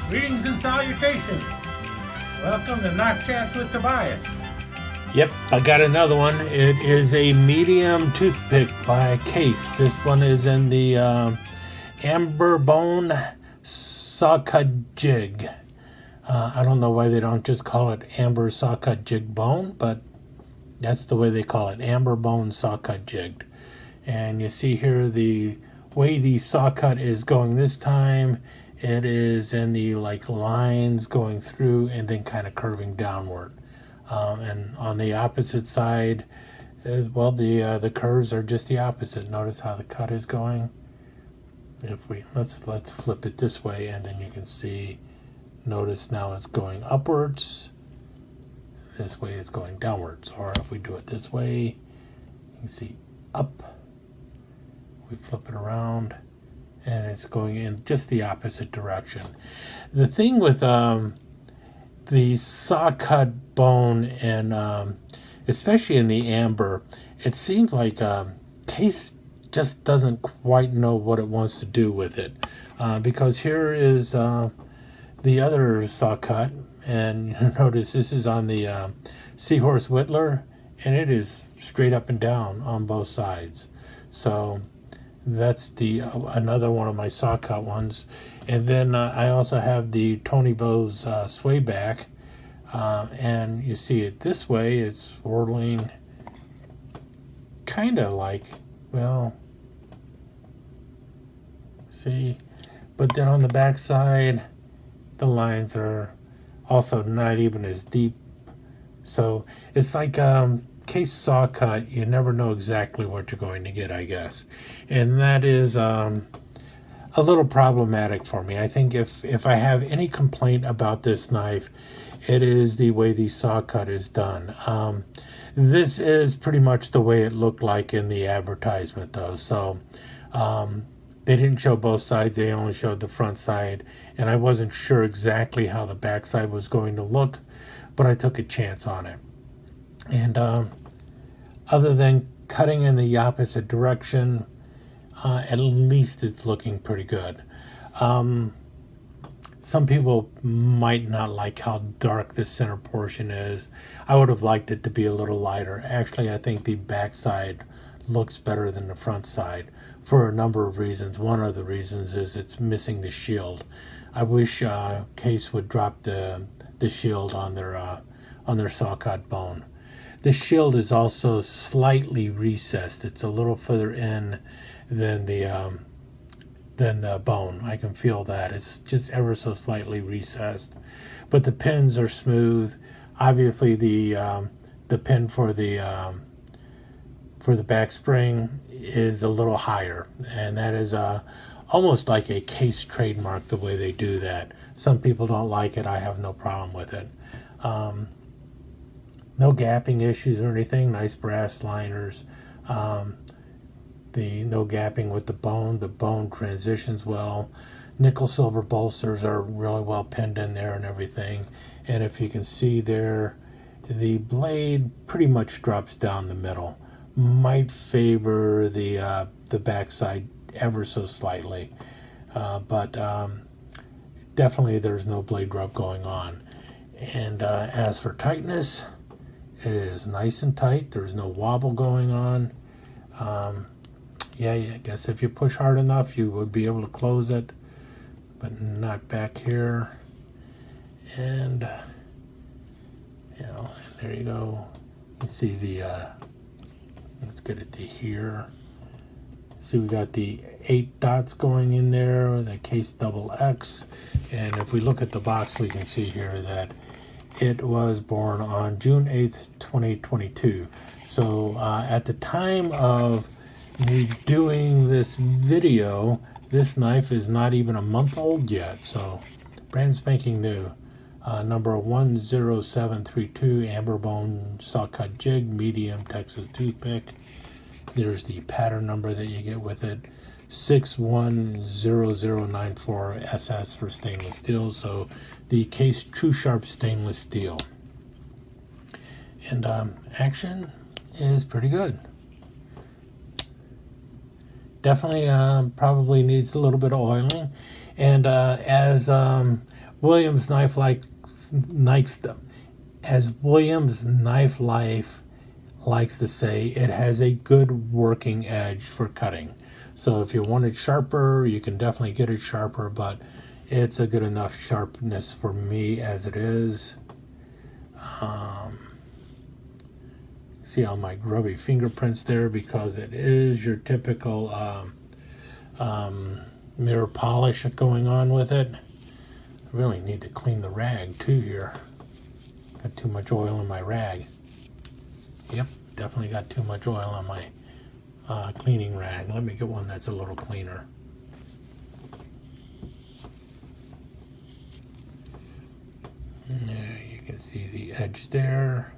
Greetings and salutations. Welcome to Knife Chats with Tobias. Yep, I got another one. It is a medium toothpick by Case. This one is in the amber bone Sawcut jig. I don't know why they don't just call it amber Sawcut jig bone, but that's the way they call it, amber bone Sawcut jigged. And you see here the way the Sawcut is going this time. It is in the lines going through and then kind of curving downward. And on the opposite side, the curves are just the opposite. Notice how the cut is going. If we let's flip it this way, and then you can see. Notice now it's going upwards. This way it's going downwards. Or if we do it this way, you can see up. We flip it around, and it's going in just the opposite direction. The thing with the Sawcut bone, and especially in the amber, it seems like Case just doesn't quite know what it wants to do with it, because here is the other Sawcut, and you notice this is on the Seahorse Whittler, and it is straight up and down on both sides. So that's the another one of my Sawcut ones. And then I also have the Tony Bowes Swayback, and you see it this way. It's swirling, kind of like, well, see, but then on the back side, the lines are also not even as deep. So it's like Case Sawcut, you never know exactly what you're going to get, I guess. And that is a little problematic for me. I think if I have any complaint about this knife, it is the way the Sawcut is done. This is pretty much the way it looked like in the advertisement, though. So they didn't show both sides, they only showed the front side, and I wasn't sure exactly how the back side was going to look, but I took a chance on it. And other than cutting in the opposite direction, at least it's looking pretty good. Some people might not like how dark the center portion is. I would have liked it to be a little lighter. Actually, I think the back side looks better than the front side for a number of reasons. One of the reasons is it's missing the shield. I wish Case would drop the shield on their Sawcut bone. The shield is also slightly recessed. It's a little further in than the bone. I can feel that. It's just ever so slightly recessed. But the pins are smooth. Obviously the pin for the back spring is a little higher, and that is almost like a Case trademark, the way they do that. Some people don't like it. I have no problem with it. No gapping issues or anything. Nice brass liners. The no gapping with the bone. The bone transitions well. Nickel silver bolsters are really well pinned in there and everything. And if you can see there, the blade pretty much drops down the middle. Might favor the backside ever so slightly, but definitely there's no blade rub going on. And as for tightness, it is nice and tight. There's no wobble going on. Yeah, I guess if you push hard enough, you would be able to close it, but not back here. And there you go. You see the let's get it to here. See, we got the 8 dots going in there, the Case XX. And if we look at the box, we can see here that it was born on June 8th, 2022. So at the time of me doing this video, this knife is not even a month old yet. So brand spanking new. Number 10732, amber bone Sawcut jig, medium Texas toothpick. There's the pattern number that you get with it, 610094SS for stainless steel. So the Case True Sharp stainless steel. And action is pretty good. Definitely probably needs a little bit of oiling. And as Williams Knife likes them. As Williams Knife Life likes to say, it has a good working edge for cutting. So if you want it sharper, you can definitely get it sharper, but it's a good enough sharpness for me as it is. See all my grubby fingerprints there because it is your typical mirror polish going on with it. I really need to clean the rag too here. Got too much oil in my rag. Yep, definitely got too much oil on my cleaning rag. Let me get one that's a little cleaner. There, you can see the edge there.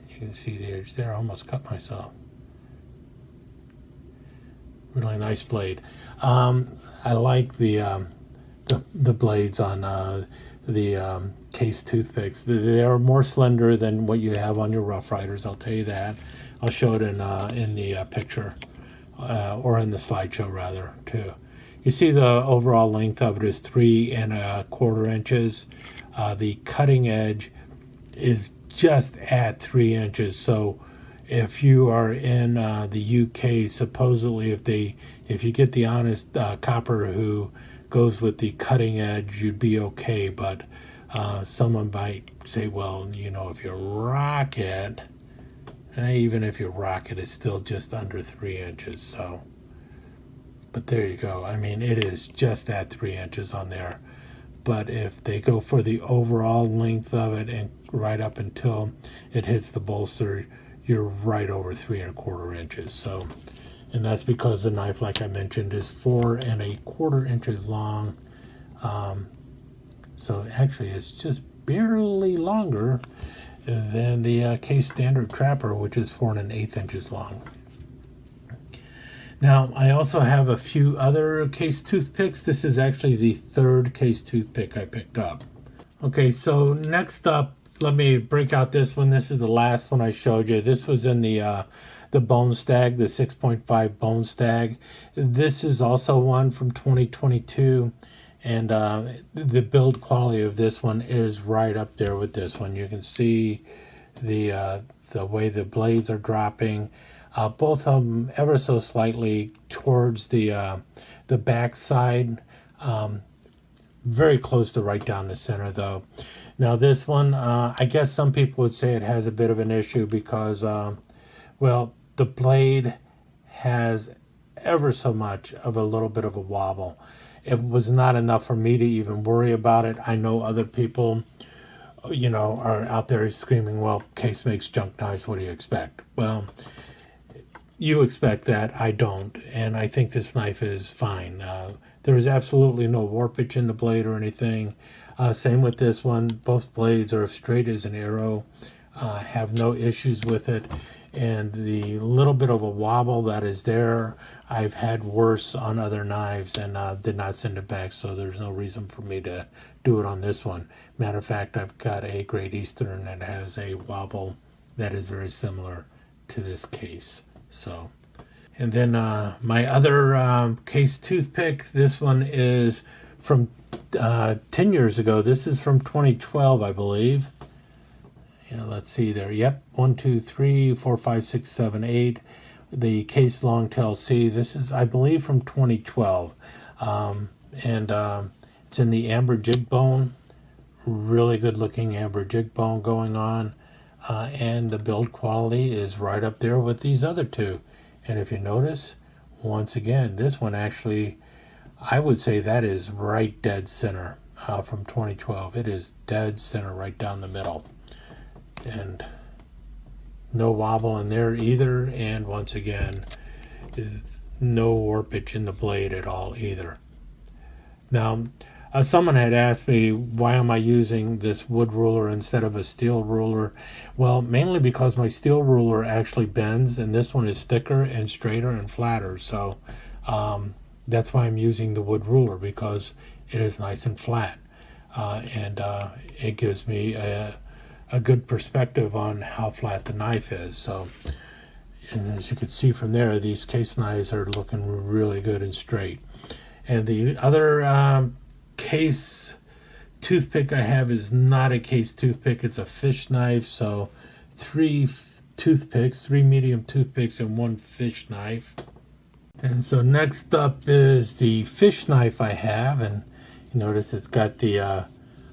And you can see the edge there. I almost cut myself. Really nice blade. I like the blades on the case toothpicks. They are more slender than what you have on your Rough Riders. I'll tell you that. I'll show it in the picture or in the slideshow rather too. You see the overall length of it is 3 1/4 inches. The cutting edge is just at 3 inches. So if you are in the UK, supposedly if you get the honest copper who goes with the cutting edge, you'd be okay. But someone might say, well, you know, if you rock it, even if you rock it, it's still just under 3 inches. So, but there you go. I mean, it is just at 3 inches on there. But if they go for the overall length of it and right up until it hits the bolster, you're right over 3 1/4 inches. So, and that's because the knife, like I mentioned, is 4 1/4 inches long. So actually it's just barely longer than the case standard Trapper, which is 4 1/8 inches long. Now, I also have a few other case toothpicks. This is actually the third case toothpick I picked up. Okay, so next up, let me break out this one. This is the last one I showed you. This was in the Bone Stag, the 6.5 Bone Stag. This is also one from 2022, and the build quality of this one is right up there with this one. You can see the way the blades are dropping. Both of them ever so slightly towards the back side, very close to right down the center though. Now this one, I guess some people would say it has a bit of an issue because, well, the blade has ever so much of a little bit of a wobble. It was not enough for me to even worry about it. I know other people, you know, are out there screaming, well, Case makes junk knives, what do you expect? Well, you expect that, I don't, and I think this knife is fine. There is absolutely no warpage in the blade or anything. Same with this one. Both blades are straight as an arrow, have no issues with it, and the little bit of a wobble that is there, I've had worse on other knives and did not send it back, so there's no reason for me to do it on this one. Matter of fact, I've got a Great Eastern that has a wobble that is very similar to this case. So, and then my other case toothpick, this one is from 10 years ago. This is from 2012, I believe. Yeah, let's see there. Yep, 1, 2, 3, 4, 5, 6, 7, 8. The Case Longtail C. This is, I believe, from 2012, and it's in the amber jig bone. Really good looking amber jig bone going on. And the build quality is right up there with these other two. And if you notice, once again, this one actually, I would say that is right dead center from 2012. It is dead center right down the middle. And no wobble in there either. And once again, no warpage in the blade at all either. Now, someone had asked me, why am I using this wood ruler instead of a steel ruler? Well, mainly because my steel ruler actually bends, and this one is thicker and straighter and flatter. So that's why I'm using the wood ruler, because it is nice and flat. And it gives me a good perspective on how flat the knife is. So, and as you can see from there, these case knives are looking really good and straight. And the other case toothpick I have is not a case toothpick. It's a fish knife. So 3 toothpicks, 3 medium toothpicks and 1 fish knife. And so next up is the fish knife I have. And you notice it's got the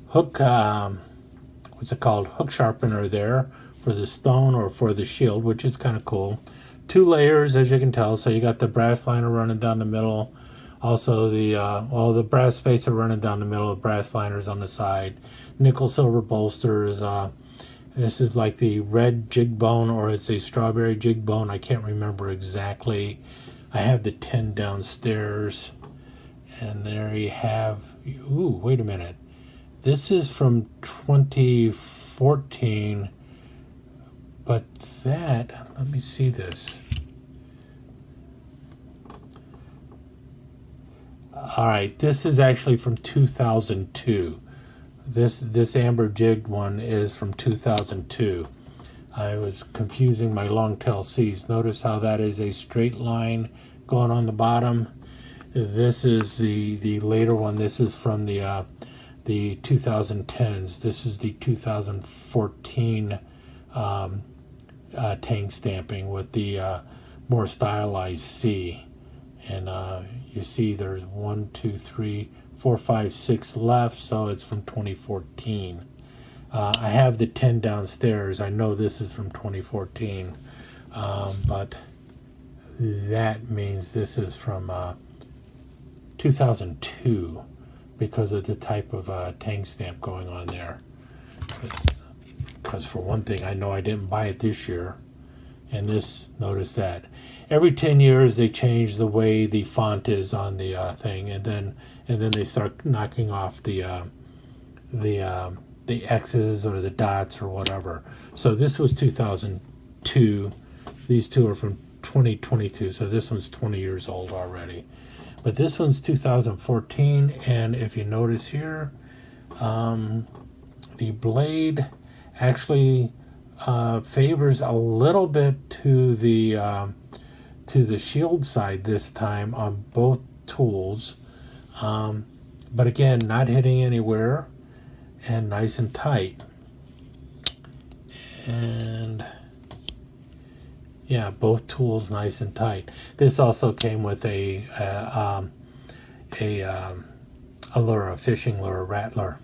hook, what's it called? Hook sharpener there for the stone or for the shield, which is kind of cool. 2 layers, as you can tell. So you got the brass liner running down the middle. Also the brass spacer running down the middle, the brass liners on the side, nickel silver bolsters. This is like the red jig bone, or it's a strawberry jig bone. I can't remember exactly. I have the tin downstairs, and there you have. Ooh, wait a minute. This is from 2014, but let me see this. All right, this is actually from 2002. This amber jigged one is from 2002. I was confusing my long tail C's. Notice how that is a straight line going on the bottom. This is the later one. This is from the 2010s. This is the 2014 tang stamping with the more stylized C. And you see there's 1, 2, 3, 4, 5, 6 left, so it's from 2014. I have the 10 downstairs. I know this is from 2014, but that means this is from 2002 because of the type of tang stamp going on there. Because for one thing, I know I didn't buy it this year. And this, notice that every 10 years they change the way the font is on the thing, and then they start knocking off the X's or the dots or whatever. So this was 2002. These two are from 2022. So this one's 20 years old already. But this one's 2014, and if you notice here, the blade actually favors a little bit to the shield side this time on both tools, but again, not hitting anywhere and nice and tight. And yeah, both tools nice and tight. This also came with a lure, a fishing lure, a rattler,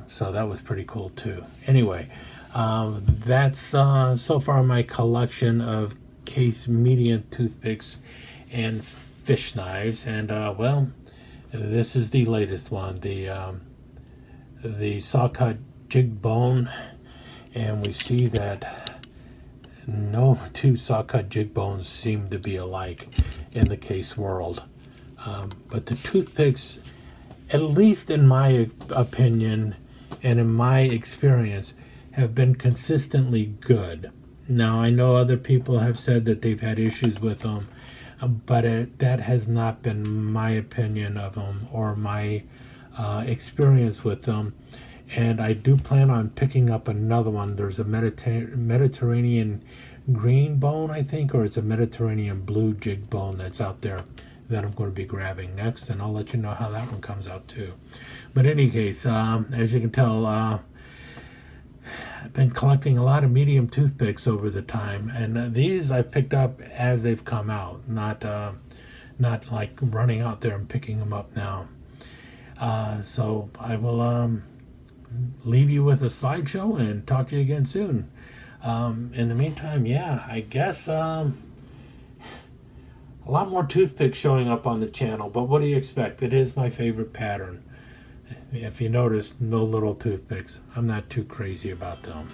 so that was pretty cool too. Anyway. That's so far my collection of case medium toothpicks and fish knives, and well, this is the latest one, the Sawcut jig bone, and we see that no 2 Sawcut jig bones seem to be alike in the case world, but the toothpicks, at least in my opinion and in my experience, have been consistently good. Now, I know other people have said that they've had issues with them, but that has not been my opinion of them or my experience with them. And I do plan on picking up another one. There's a Mediterranean green bone, I think, or it's a Mediterranean blue jig bone that's out there that I'm going to be grabbing next, and I'll let you know how that one comes out too. But in any case, as you can tell, I've been collecting a lot of medium toothpicks over the time, and these I picked up as they've come out, not like running out there and picking them up now. So I will leave you with a slideshow and talk to you again soon. In the meantime, yeah, I guess a lot more toothpicks showing up on the channel, but what do you expect? It is my favorite pattern. If you notice, no little toothpicks. I'm not too crazy about them.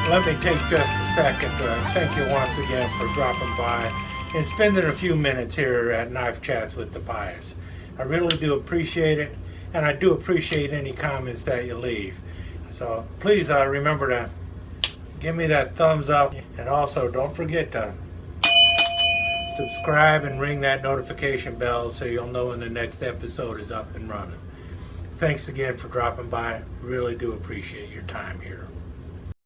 let me take just a second to thank you once again for dropping by and spending a few minutes here at Knife Chats with the Pious. I really do appreciate it, and I do appreciate any comments that you leave. So please remember to give me that thumbs up, and also don't forget to subscribe and ring that notification bell so you'll know when the next episode is up and running. Thanks again for dropping by. Really do appreciate your time here.